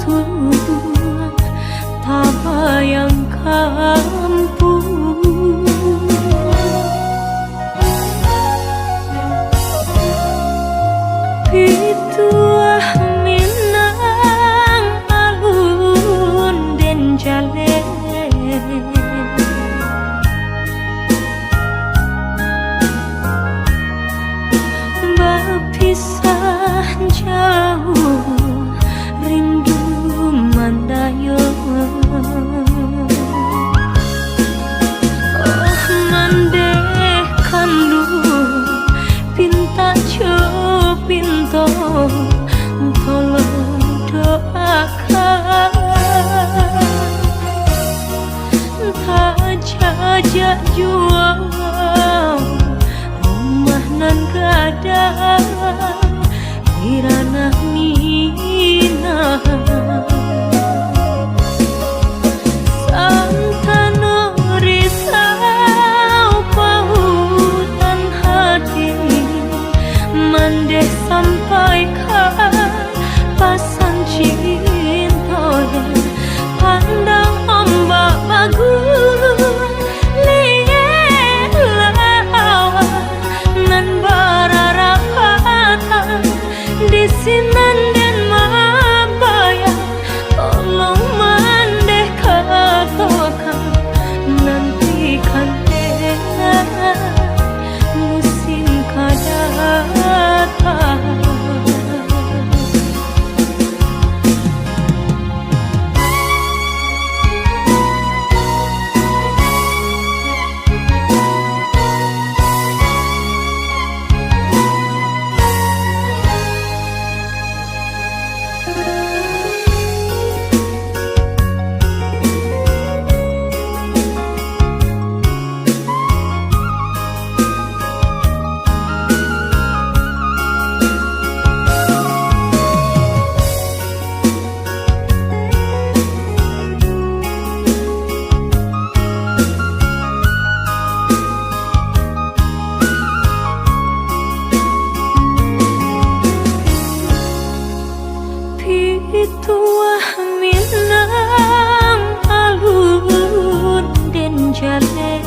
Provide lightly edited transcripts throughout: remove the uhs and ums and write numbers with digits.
tua tak bayang kampung Pitua Minang alun den jale berpisah jauh rindu mandayo mandekan lu pinta pinto tolong doakan tak jajak jual rumah nan gada irana mina santano risau pautan hati mandeh sampaikan pasan cinta pandang ombak bagus lihat lawan nan berarapatan di sinan dan mabaya tolong mandeh katakan nantikan musim kadatang Pitua Minang alun den jale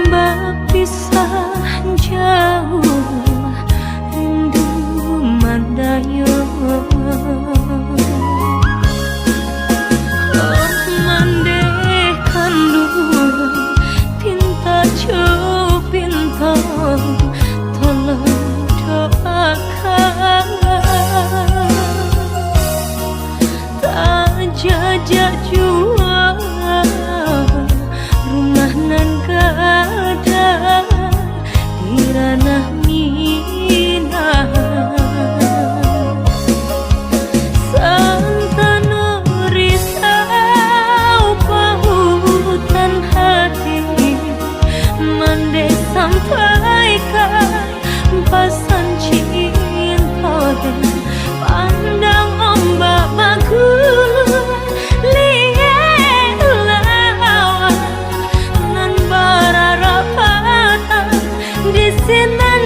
berpisah jauh rindu mandayo mandekan lu pinta pinta tolong doakan tak jajak jual rumah nan gada di ranah mina santano risau pautan hati mandeh sampaikan pasan cinta pandang ombak bagus lihat lawan nan berarapatan di sinan